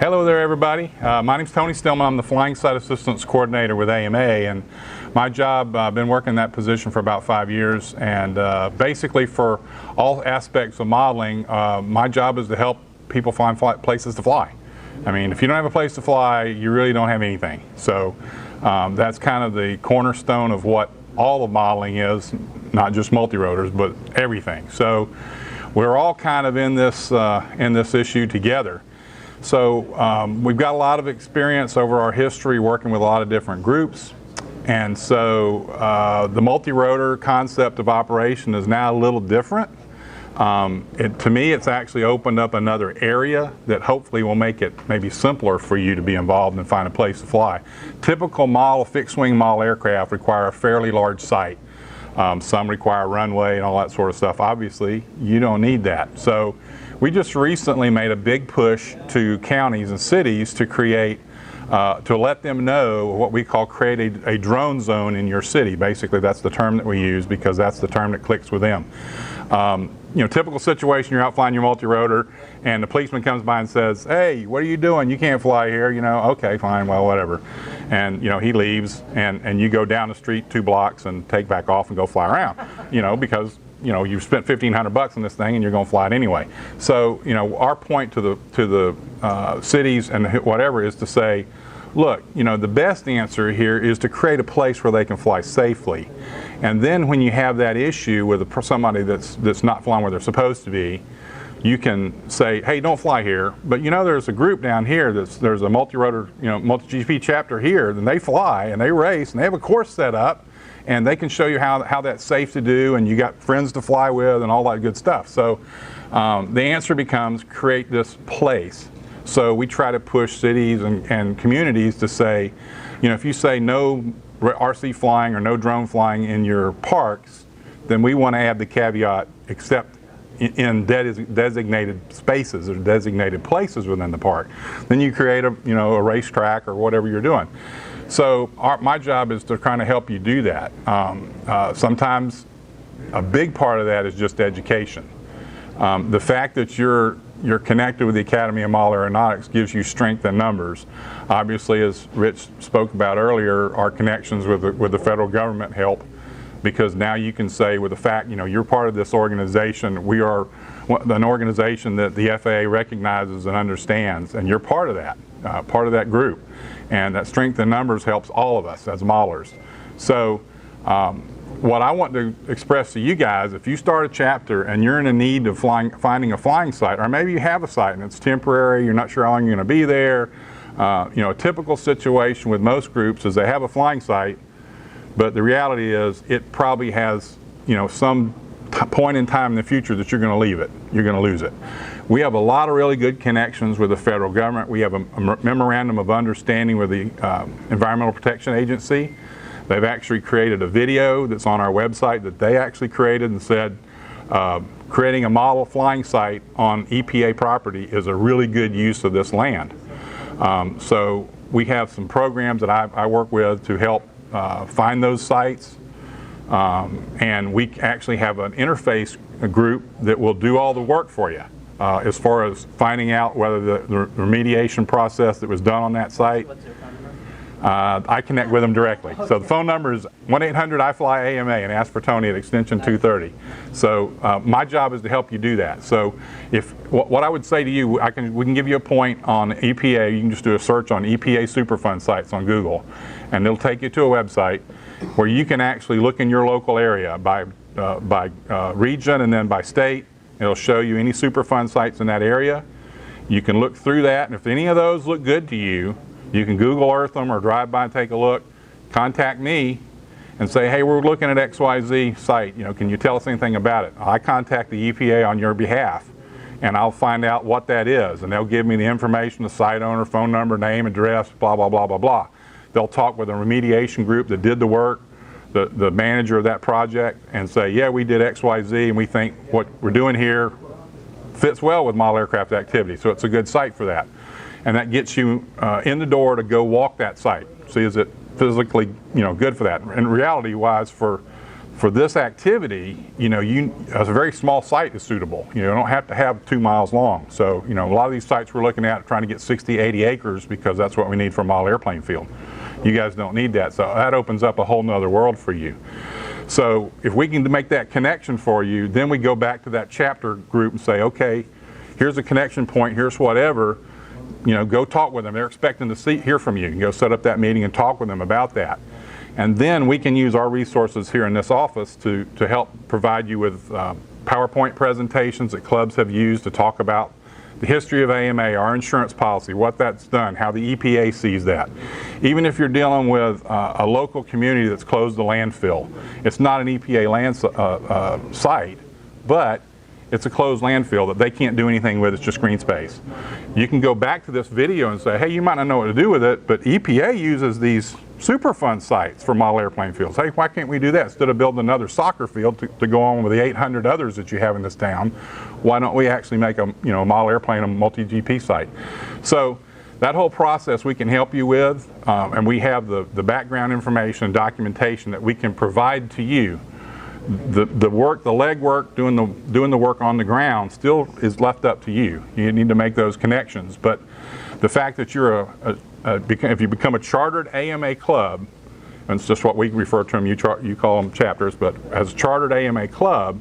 Hello there, everybody. My name's Tony Stillman. I'm the Flying Site Assistance Coordinator with AMA, and my job, I've been working in that position for about 5 years, and basically for all aspects of modeling, my job is to help people find places to fly. I mean, if you don't have a place to fly, you really don't have anything. So that's kind of the cornerstone of what all of modeling is, not just multirotors, but everything. So we're all kind of in this issue together. So we've got a lot of experience over our history working with a lot of different groups, and so the multirotor concept of operation is now a little different. To me, it's actually opened up another area that hopefully will make it maybe simpler for you to be involved and find a place to fly. Typical model, fixed-wing model aircraft require a fairly large site. Some require runway and all that sort of stuff. Obviously, you don't need that. So we just recently made a big push to counties and cities to create, to let them know what we call create a drone zone in your city. Basically, that's the term that we use because that's the term that clicks with them. You know, typical situation, you're out flying your multirotor and the policeman comes by and says, "Hey, what are you doing? You can't fly here." You know, okay, fine, well, whatever. And, you know, he leaves and you go down the street 2 blocks and take back off and go fly around, you know, because, you know, you've spent $1,500 on this thing and you're going to fly it anyway. So, you know, our point to the cities and whatever is to say, look, you know, the best answer here is to create a place where they can fly safely. And then when you have that issue with somebody that's not flying where they're supposed to be, you can say, hey, don't fly here. But you know, there's a group down here there's a multirotor, you know, MultiGP chapter here, then they fly and they race and they have a course set up and they can show you how that's safe to do, and you got friends to fly with and all that good stuff. So the answer becomes create this place. So we try to push cities and communities to say, you know, if you say no RC flying or no drone flying in your parks, then we want to add the caveat except in designated spaces or designated places within the park. Then you create a racetrack or whatever you're doing. So my job is to kind of help you do that. Sometimes a big part of that is just education. The fact that you're connected with the Academy of Model Aeronautics gives you strength in numbers. Obviously, as Rich spoke about earlier, our connections with the federal government help, because now you can say with the fact, you know, you're part of this organization. We are an organization that the FAA recognizes and understands, and you're part of that group. And that strength in numbers helps all of us as modelers. So what I want to express to you guys, if you start a chapter and you're in a need of finding a flying site, or maybe you have a site and it's temporary, you're not sure how long you're going to be there. You know, a typical situation with most groups is they have a flying site, but the reality is it probably has, you know, some point in time in the future that you're going to leave it, you're going to lose it. We have a lot of really good connections with the federal government. We have a memorandum of understanding with the Environmental Protection Agency. They've actually created a video that's on our website that they actually created and said creating a model flying site on EPA property is a really good use of this land. So we have some programs that I work with to help find those sites, and we actually have an interface group that will do all the work for you as far as finding out whether the remediation process that was done on that site. What's your phone number? I connect with them directly. Okay. So the phone number is 1-800-I-FLY-AMA and ask for Tony at extension 230. So my job is to help you do that. So if what I would say to you, we can give you a point on EPA. You can just do a search on EPA Superfund sites on Google, and it'll take you to a website where you can actually look in your local area by region and then by state. It'll show you any Superfund sites in that area. You can look through that, and if any of those look good to you, you can Google Earth them or drive by and take a look. Contact me and say, hey, we're looking at XYZ site. You know, can you tell us anything about it? I contact the EPA on your behalf, and I'll find out what that is. And they'll give me the information, the site owner, phone number, name, address, blah, blah, blah, blah, blah. They'll talk with a remediation group that did the work, the manager of that project, and say, yeah, we did XYZ, and we think what we're doing here fits well with model aircraft activity. So it's a good site for that. And that gets you in the door to go walk that site. See, is it physically, you know, good for that? And reality-wise, for For this activity, a very small site is suitable. You don't have to have 2 miles long. So, a lot of these sites we're looking at are trying to get 60, 80 acres because that's what we need for a model airplane field. You guys don't need that. So that opens up a whole nother world for you. So if we can make that connection for you, then we go back to that chapter group and say, okay, here's a connection point, here's whatever, go talk with them. They're expecting to hear from you. You can go set up that meeting and talk with them about that. And then we can use our resources here in this office to help provide you with PowerPoint presentations that clubs have used to talk about the history of AMA, our insurance policy, what that's done, how the EPA sees that. Even if you're dealing with a local community that's closed the landfill, it's not an EPA land site, but it's a closed landfill that they can't do anything with. It's just green space. You can go back to this video and say, hey, you might not know what to do with it, but EPA uses these Superfund sites for model airplane fields. Hey, why can't we do that? Instead of building another soccer field to go on with the 800 others that you have in this town, why don't we actually make a model airplane a multi-GP site? So that whole process we can help you with, and we have the background information and documentation that we can provide to you. The legwork, doing the work on the ground still is left up to you. You need to make those connections. But the fact that you're if you become a chartered AMA club, and it's just what we refer to them, you call them chapters, but as a chartered AMA club,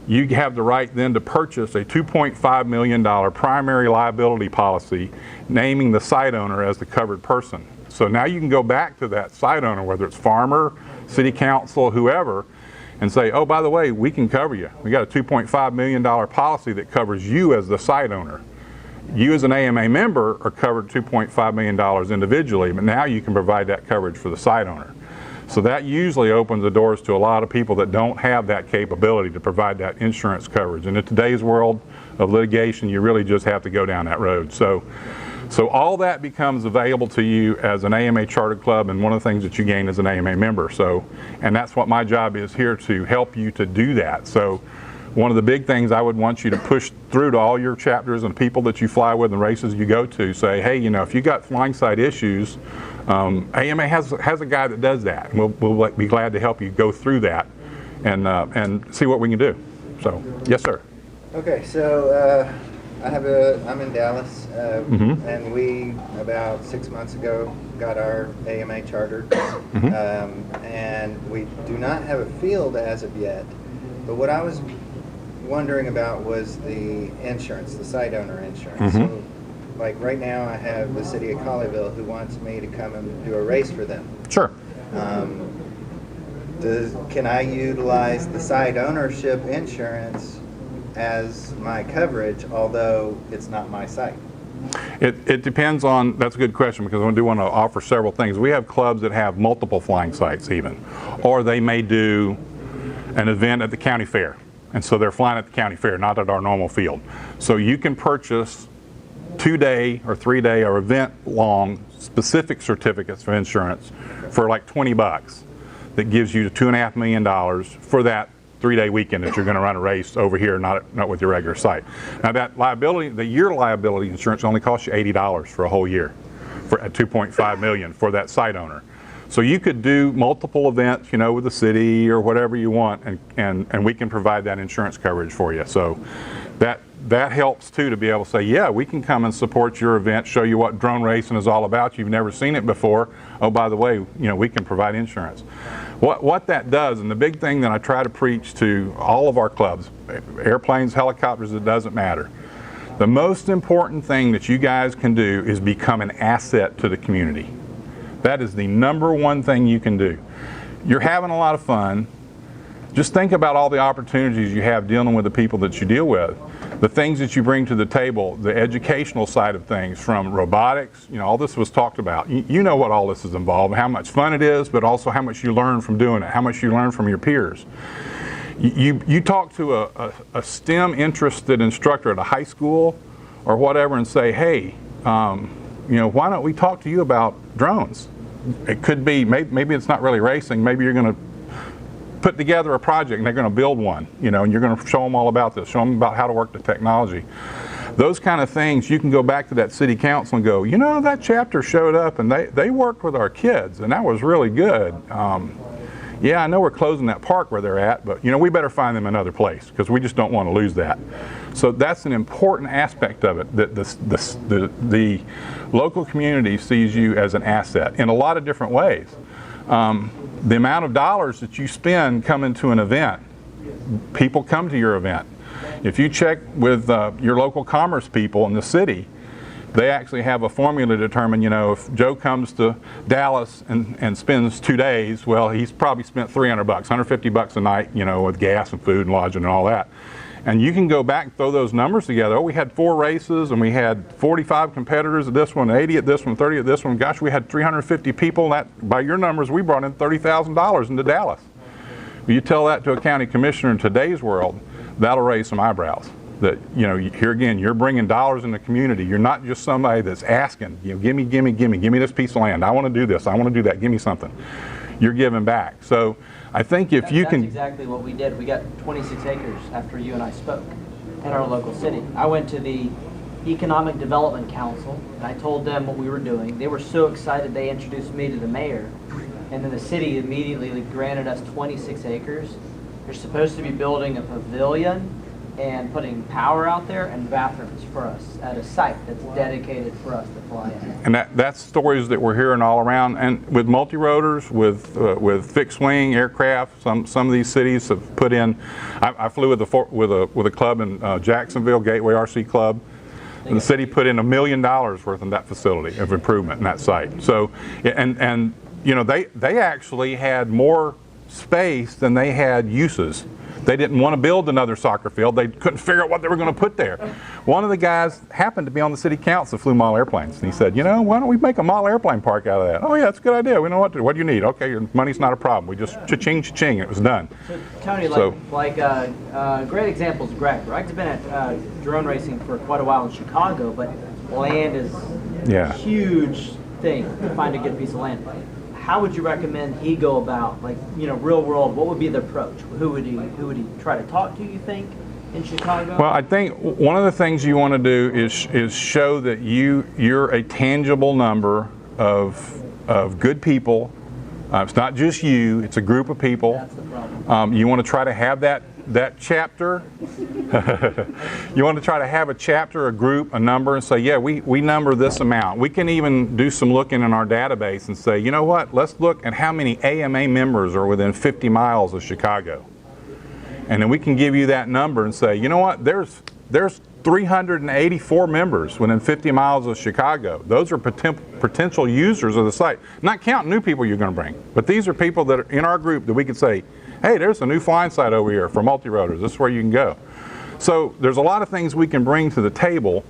you have the right then to purchase a $2.5 million primary liability policy, naming the site owner as the covered person. So now you can go back to that site owner, whether it's farmer, city council, whoever, and say, oh, by the way, we can cover you. We got a $2.5 million policy that covers you as the site owner. You as an AMA member are covered $2.5 million individually, but now you can provide that coverage for the site owner. So that usually opens the doors to a lot of people that don't have that capability to provide that insurance coverage. And in today's world of litigation, you really just have to go down that road. So all that becomes available to you as an AMA chartered club, and one of the things that you gain as an AMA member. And that's what my job is here, to help you to do that. So one of the big things I would want you to push through to all your chapters and people that you fly with and races you go to, say, hey, if you got flying site issues, AMA has a guy that does that. We'll be glad to help you go through that and see what we can do. So, yes, sir. Okay, so I'm in Dallas, and we about 6 months ago got our AMA chartered, and we do not have a field as of yet. But what I was wondering about was the insurance, the site owner insurance. So, like right now, I have the city of Colleyville who wants me to come and do a race for them. Sure. Can I utilize the site ownership insurance as my coverage, although it's not my site? It depends on, that's a good question, because I do want to offer several things. We have clubs that have multiple flying sites even, or they may do an event at the county fair. And so they're flying at the county fair, not at our normal field. So you can purchase 2-day or 3-day or event-long specific certificates for insurance for like $20. That gives you $2.5 million for that 3-day weekend that you're going to run a race over here, not with your regular site. Now that liability, the year liability insurance only costs you $80 for a whole year, for at $2.5 million for that site owner. So you could do multiple events, with the city or whatever you want, and we can provide that insurance coverage for you. So that helps too, to be able to say, yeah, we can come and support your event, show you what drone racing is all about. You've never seen it before. Oh, by the way, we can provide insurance. What that does, and the big thing that I try to preach to all of our clubs, airplanes, helicopters, it doesn't matter. The most important thing that you guys can do is become an asset to the community. That is the number one thing you can do. You're having a lot of fun. Just think about all the opportunities you have dealing with the people that you deal with. The things that you bring to the table, the educational side of things, from robotics, all this was talked about. You know what all this is involved, how much fun it is, but also how much you learn from doing it, how much you learn from your peers. You talk to a STEM interested instructor at a high school or whatever and say, hey, why don't we talk to you about drones? It could be, maybe it's not really racing, maybe you're going to put together a project and they're going to build one, and you're going to show them all about this, show them about how to work the technology. Those kind of things, you can go back to that city council and go, that chapter showed up and they worked with our kids and that was really good. yeah, I know we're closing that park where they're at, but we better find them another place because we just don't want to lose that. So that's an important aspect of it, that the local community sees you as an asset in a lot of different ways. The amount of dollars that you spend coming to an event, people come to your event. If you check with your local commerce people in the city, they actually have a formula to determine, if Joe comes to Dallas and spends 2 days, well, he's probably spent $300, $150 a night, with gas and food and lodging and all that. And you can go back and throw those numbers together. Oh, we had 4 races and we had 45 competitors at this one, 80 at this one, 30 at this one. Gosh, we had 350 people. That, by your numbers, we brought in $30,000 into Dallas. You tell that to a county commissioner in today's world, that'll raise some eyebrows. That, here again, you're bringing dollars in the community. You're not just somebody that's asking, give me this piece of land. I want to do this, I want to do that, give me something. You're giving back. So I think if you can... That's exactly what we did. We got 26 acres after you and I spoke in our local city. I went to the Economic Development Council and I told them what we were doing. They were so excited they introduced me to the mayor, and then the city immediately granted us 26 acres. They're supposed to be building a pavilion and putting power out there and bathrooms for us at a site that's dedicated for us to fly in. And that's stories that we're hearing all around. And with multirotors, with fixed wing aircraft, some of these cities have put in. I flew with a club in Jacksonville, Gateway RC Club, and the city put in $1 million worth in that facility of improvement in that site. So, and they actually had more space than they had uses. They didn't want to build another soccer field. They couldn't figure out what they were going to put there. One of the guys happened to be on the city council that flew model airplanes. And he said, why don't we make a model airplane park out of that? Oh yeah, that's a good idea. We know what to do. What do you need? Okay, your money's not a problem. We just cha-ching, cha-ching, it was done. So Tony, great examples, Greg. Greg's been at drone racing for quite a while in Chicago, but land is a huge thing to find a good piece of land. How would you recommend he go about, real world? What would be the approach? Who would he try to talk to, you think, in Chicago? Well, I think one of the things you want to do is show that you're a tangible number of good people. It's not just you; it's a group of people. That's the problem. You want to try to have that chapter. You want to try to have a chapter, a group, a number, and say, yeah, we number this amount. We can even do some looking in our database and say, you know what, let's look at how many AMA members are within 50 miles of Chicago. And then we can give you that number and say, you know what, there's 384 members within 50 miles of Chicago. Those are potential users of the site. Not counting new people you're going to bring, but these are people that are in our group that we could say, hey, there's a new flying site over here for multirotors. This is where you can go. So there's a lot of things we can bring to the table,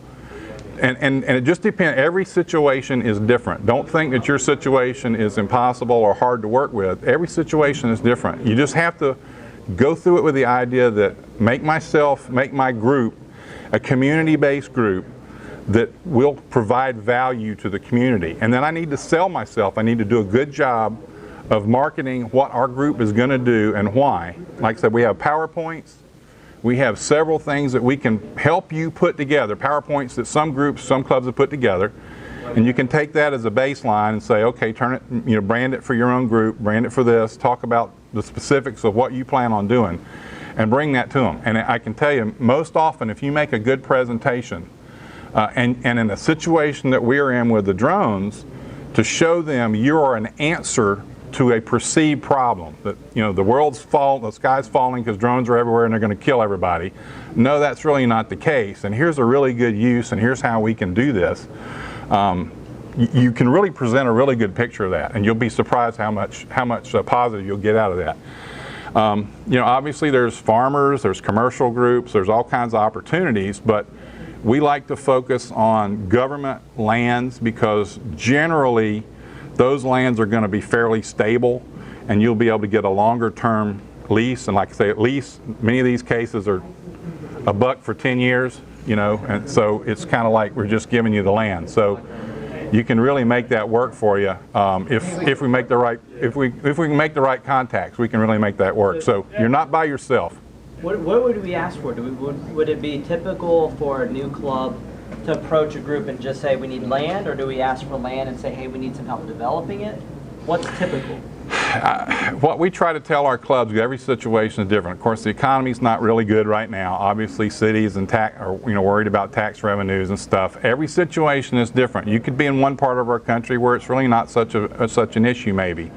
and it just depends. Every situation is different. Don't think that your situation is impossible or hard to work with. Every situation is different. You just have to go through it with the idea that make my group a community-based group that will provide value to the community. And then I need to sell myself. I need to do a good job of marketing what our group is going to do and why. Like I said, we have PowerPoints. We have several things that we can help you put together, PowerPoints that some clubs have put together. And you can take that as a baseline and say, okay, turn it, brand it for your own group, brand it for this, talk about the specifics of what you plan on doing, and bring that to them. And I can tell you, most often, if you make a good presentation, and in a situation that we're in with the drones, to show them you are an answer to a perceived problem, that the sky's falling because drones are everywhere and they're going to kill everybody. No, that's really not the case. And here's a really good use, and here's how we can do this. You can really present a really good picture of that, and you'll be surprised how much positive you'll get out of that. Obviously there's farmers, there's commercial groups, there's all kinds of opportunities, but we like to focus on government lands because generally those lands are going to be fairly stable, and you'll be able to get a longer term lease. And like I say, at least many of these cases are $1 for 10 years, and so it's kind of like we're just giving you the land. So you can really make that work for you if we make the right if we can make the right contacts. We can really make that work. So you're not by yourself. What would we ask for? Would it be typical for a new club to approach a group and just say we need land, or do we ask for land and say, hey, we need some help developing it? What's typical? What we try to tell our clubs, every situation is different. Of course, the economy's not really good right now. Obviously, cities and are worried about tax revenues and stuff. Every situation is different. You could be in one part of our country where it's really not such an issue, maybe.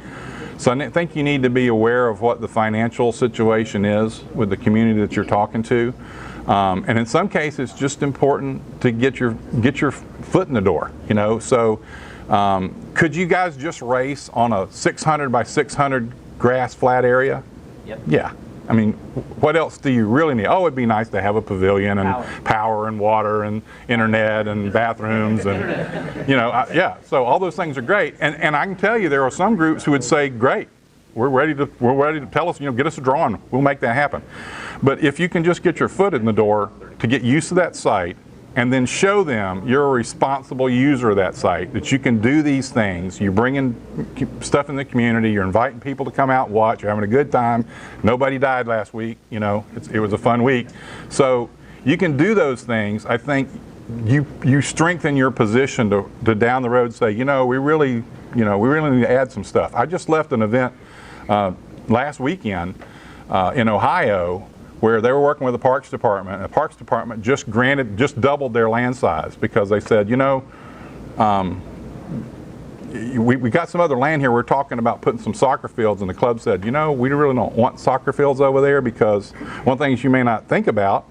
So I think you need to be aware of what the financial situation is with the community that you're talking to. And in some cases, it's just important to get your foot in the door. So. Could you guys just race on a 600 by 600 grass flat area? Yep. Yeah. I mean, what else do you really need? Oh, it'd be nice to have a pavilion and power and water and internet and bathrooms and, yeah. So all those things are great. And I can tell you there are some groups who would say, great, we're ready to tell us, get us a drawing. We'll make that happen. But if you can just get your foot in the door to get used to that site, and then show them you're a responsible user of that site, that you can do these things. You're bringing stuff in the community, you're inviting people to come out and watch, you're having a good time. Nobody died last week, it was a fun week. So you can do those things. I think you strengthen your position to down the road say, we really need to add some stuff. I just left an event last weekend in Ohio where they were working with the Parks Department, and the Parks Department just doubled their land size because they said, we got some other land here, we're talking about putting some soccer fields, and the club said, we really don't want soccer fields over there because one thing you may not think about,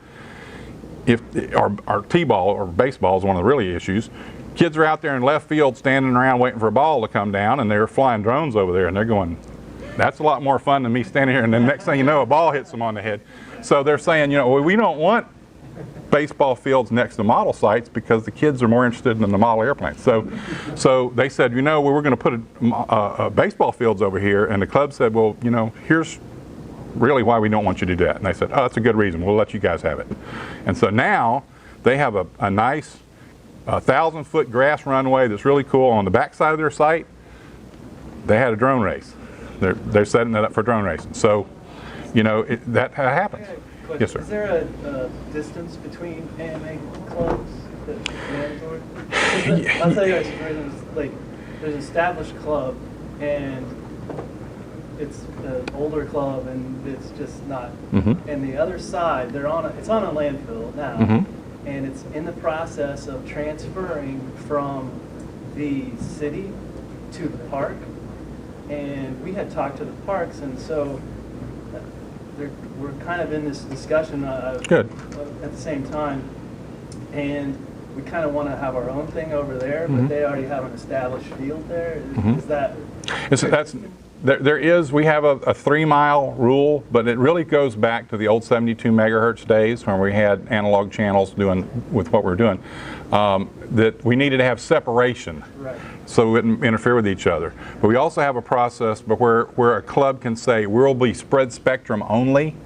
if our t-ball or baseball is one of the really issues, kids are out there in left field standing around waiting for a ball to come down, and they're flying drones over there, and they're going, that's a lot more fun than me standing here, and then next thing you know, a ball hits them on the head. So they're saying, we don't want baseball fields next to model sites because the kids are more interested in the model airplanes. So they said, we're going to put a baseball fields over here, and the club said, well, here's really why we don't want you to do that. And they said, oh, that's a good reason. We'll let you guys have it. And so now they have a nice 1,000-foot grass runway that's really cool. On the back side of their site, they had a drone race. They're setting it up for drone racing. So, that happens. Yes, sir. Is there a distance between AMA clubs that's mandatory? I'll tell you guys, there's an established club, and it's an older club, and it's just not. Mm-hmm. And the other side, it's on a landfill now, mm-hmm. and it's in the process of transferring from the city to the park. And we had talked to the parks, and so we're kind of in this discussion Good. At the same time, and we kind of want to have our own thing over there, mm-hmm. but they already have an established field there. Mm-hmm. Is that? We have a 3-mile rule, but it really goes back to the old 72 megahertz days when we had analog channels doing with what we're doing. That we needed to have separation, right, so we wouldn't interfere with each other. But we also have a process where a club can say we'll be spread spectrum only,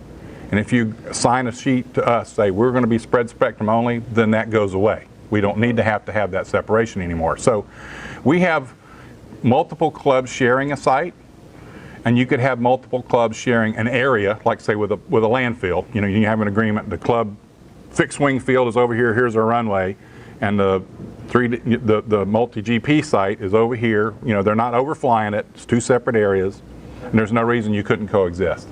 and if you sign a sheet to us say we're going to be spread spectrum only, then that goes away. We don't need to have that separation anymore. So we have multiple clubs sharing a site, and you could have multiple clubs sharing an area, like say with a landfill. You have an agreement. The club fixed wing field is over here. Here's our runway, and the MultiGP site is over here. They're not overflying it. It's 2 separate areas, and there's no reason you couldn't coexist.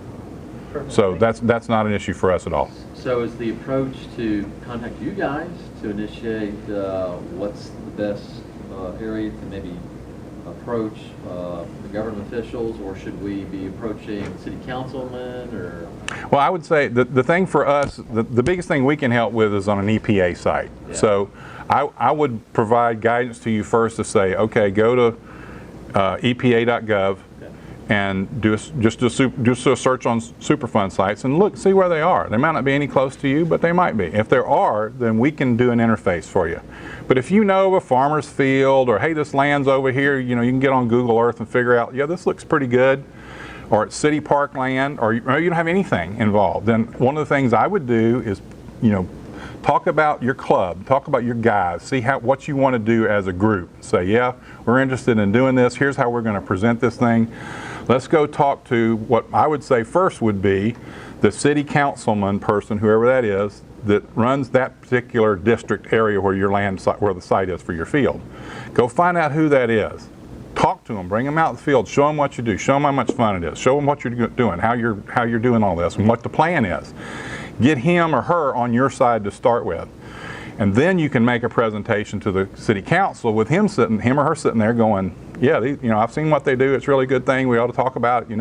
Perfect. So that's not an issue for us at all. So is the approach to contact you guys to initiate what's the best area to maybe approach the government officials, or should we be approaching city councilmen? Or? Well, I would say the thing for us, the biggest thing we can help with is on an EPA site. Yeah. So I would provide guidance to you first to say, okay, go to EPA.gov and do just a search on Superfund sites and see where they are. They might not be any close to you, but they might be. If there are, then we can do an interface for you. But if you know a farmer's field, or hey, this land's over here, you can get on Google Earth and figure out, yeah, this looks pretty good, or it's city park land, or you don't have anything involved, then one of the things I would do is, talk about your club, talk about your guys, see what you want to do as a group. Say, yeah, we're interested in doing this. Here's how we're going to present this thing. Let's go talk to what I would say first would be the city councilman person, whoever that is, that runs that particular district area where your where the site is for your field. Go find out who that is. talk to them, bring them out in the field, show them what you do, show them how much fun it is, show them what you're doing, how you're doing all this, and what the plan is. Get him or her on your side to start with. And then you can make a presentation to the city council with him or her sitting there going, yeah, I've seen what they do. It's a really good thing. We ought to talk about it,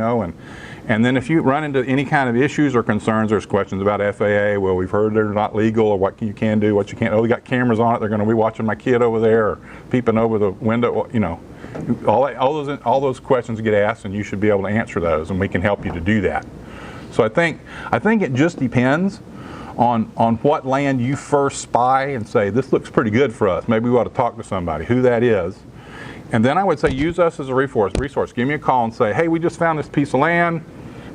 And then if you run into any kind of issues or concerns, there's questions about FAA. Well, we've heard they're not legal, or what you can do, what you can't. Oh, we got cameras on it. They're going to be watching my kid over there, or peeping over the window. All those questions get asked, and you should be able to answer those, and we can help you to do that. So I think it just depends on what land you first spy and say, this looks pretty good for us. Maybe we ought to talk to somebody, who that is. And then I would say use us as a resource. Give me a call and say, hey, we just found this piece of land.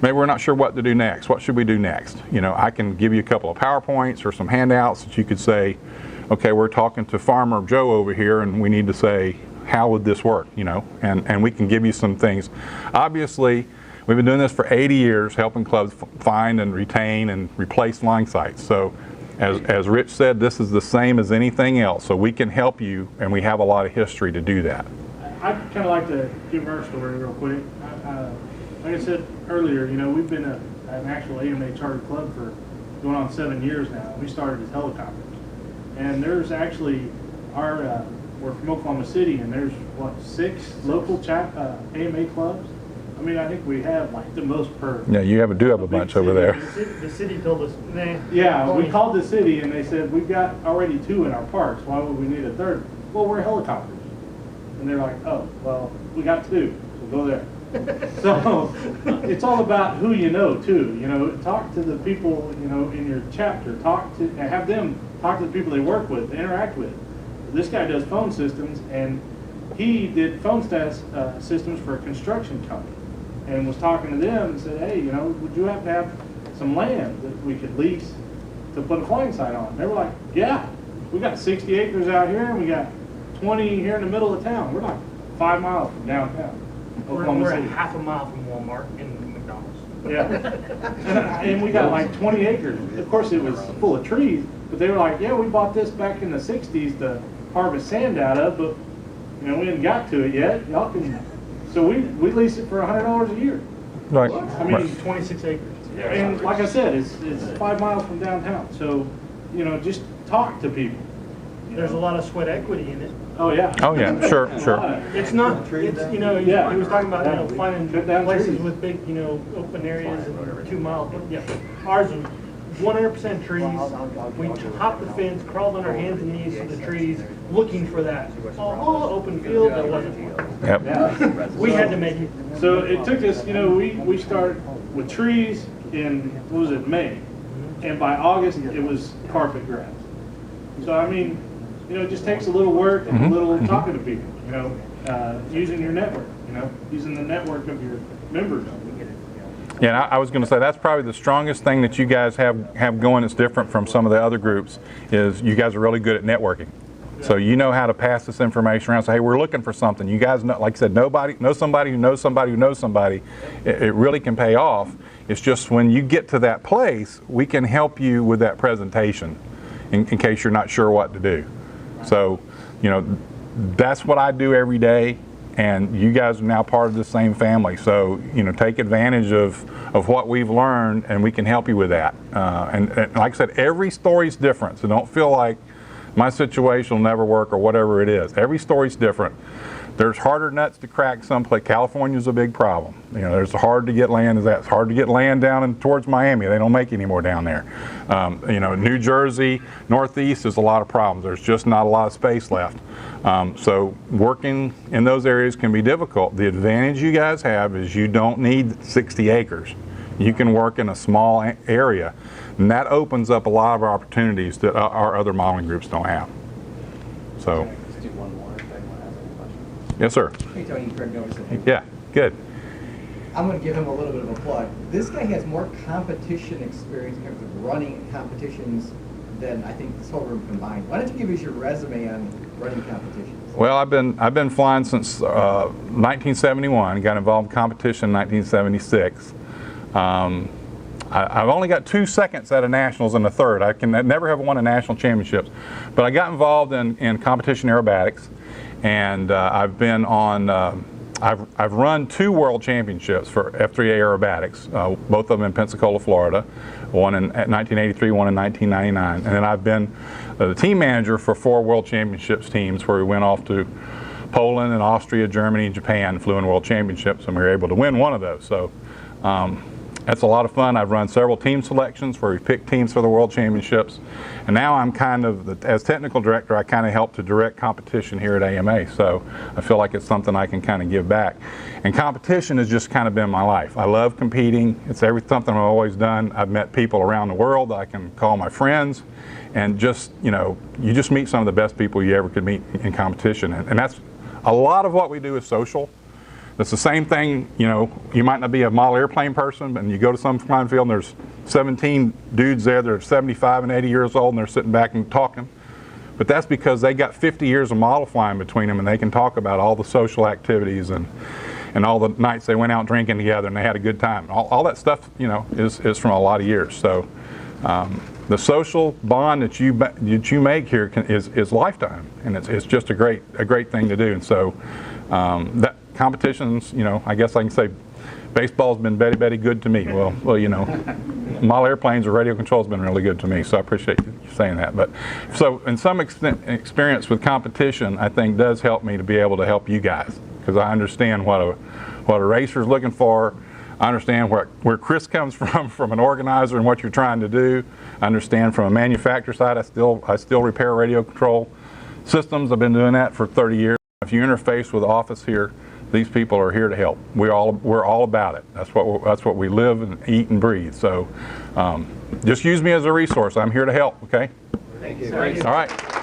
Maybe we're not sure what to do next. What should we do next? I can give you a couple of PowerPoints or some handouts that you could say, okay, we're talking to Farmer Joe over here, and we need to say, how would this work? And we can give you some things. Obviously, we've been doing this for 80 years, helping clubs find and retain and replace flying sites. So as Rich said, this is the same as anything else. So we can help you, and we have a lot of history to do that. I'd kind of like to give our story real quick. Like I said earlier, we've been an actual AMA chartered club for going on 7 years now. We started as helicopters. And there's actually, we're from Oklahoma City, and there's, 6 local AMA clubs? I mean, I think we have like the most per. Yeah, you do have a bunch over there. The city told us, nah. Yeah, we called the city and they said, we've got already 2 in our parks. Why would we need a 3rd? Well, we're helicopters. And they're like, oh, well, we got 2, so go there. So it's all about who you know too. Talk to the people, in your chapter. Have them talk to the people they work with, interact with. This guy does phone systems, and he did phone systems for a construction company. And was talking to them and said, hey, would you have to have some land that we could lease to put a flying site on? And they were like, yeah, we got 60 acres out here, and we got 20 here in the middle of town. We're like 5 miles from downtown Oklahoma We're City. half a mile from Walmart and McDonald's. Yeah. And we got like 20 acres. Of course, it was full of trees, but they were like, yeah, we bought this back in the 60s to harvest sand out of, but we hadn't got to it yet. Y'all can. So we lease it for $100 a year. Right. I mean, 26 acres. and like I said, it's 5 miles from downtown. So, just talk to people. There's a lot of sweat equity in it. Oh yeah. Oh yeah, sure. It's not, it's, Yeah. he was talking about, finding Cut down places trees. with big, open areas and 2 miles, but yeah. Ours is 100% trees. We hopped the fence, crawled on our hands and knees to the trees, looking for that. All open field, that wasn't one. Yep. Yeah. We had to make it. So it took us, we started with trees in, May? And by August, it was carpet grass. So, I mean, it just takes a little work and a little talking to people, using your network, using the network of your members. Yeah, and I was going to say that's probably the strongest thing that you guys have going that's different from some of the other groups is you guys are really good at networking. So you know how to pass this information around. Say, hey, we're looking for something. You guys know, like I said, know somebody who knows somebody who knows somebody. It really can pay off. It's just when you get to that place, we can help you with that presentation in case you're not sure what to do. So, that's what I do every day. And you guys are now part of the same family. So, take advantage of what we've learned, and we can help you with that. And like I said, every story's different. So don't feel like my situation will never work or whatever it is. Every story's different. There's harder nuts to crack someplace. California's a big problem. There's hard to get land. It's hard to get land down and towards Miami. They don't make any more down there. New Jersey, Northeast, there's a lot of problems. There's just not a lot of space left. So working in those areas can be difficult. The advantage you guys have is you don't need 60 acres. You can work in a small area, and that opens up a lot of opportunities that our other modeling groups don't have. So. Let's do one more if anyone has any questions. Yes, sir. Hey Tony, Craig Noverson. Yeah, good. I'm going to give him a little bit of a plug. This guy has more competition experience in terms of running competitions than I think this whole room combined. Why don't you give us your resume on running competitions? Well, I've been flying since 1971. Got involved in competition in 1976. I've only got 2 seconds at a nationals and a third. I never have won a national championships, but I got involved in competition aerobatics, and I've been on I've run 2 world championships for F3A aerobatics, both of them in Pensacola, Florida, one in 1983, one in 1999. And then I've been the team manager for 4 world championships teams where we went off to Poland and Austria, Germany, and Japan, flew in world championships, and we were able to win one of those. So that's a lot of fun. I've run several team selections where we pick teams for the world championships. And now I'm kind of, as technical director, I kind of help to direct competition here at AMA. So I feel like it's something I can kind of give back. And competition has just kind of been my life. I love competing. It's something I've always done. I've met people around the world that I can call my friends. And just, you know, you just meet some of the best people you ever could meet in competition. And that's a lot of what we do is social. It's the same thing, you know, you might not be a model airplane person, and you go to some flying field and there's 17 dudes there that are 75 and 80 years old and they're sitting back and talking. But that's because they got 50 years of model flying between them, and they can talk about all the social activities and all the nights they went out drinking together and they had a good time. All that stuff, you know, is from a lot of years. So the social bond that you make here is lifetime, and it's just a great thing to do. And so that competitions, you know, I guess I can say baseball's been very good to me. Well, you know, model airplanes or radio control's been really good to me, so I appreciate you saying that. But so in some extent, experience with competition, I think does help me to be able to help you guys, because I understand what a racer's looking for. I understand where Chris comes from an organizer and what you're trying to do. I understand from a manufacturer side, I still repair radio control systems. I've been doing that for 30 years. If you interface with the office here, these people are here to help. We're all about it. That's what we live and eat and breathe. So just use me as a resource. I'm here to help, okay? Thank you. All right.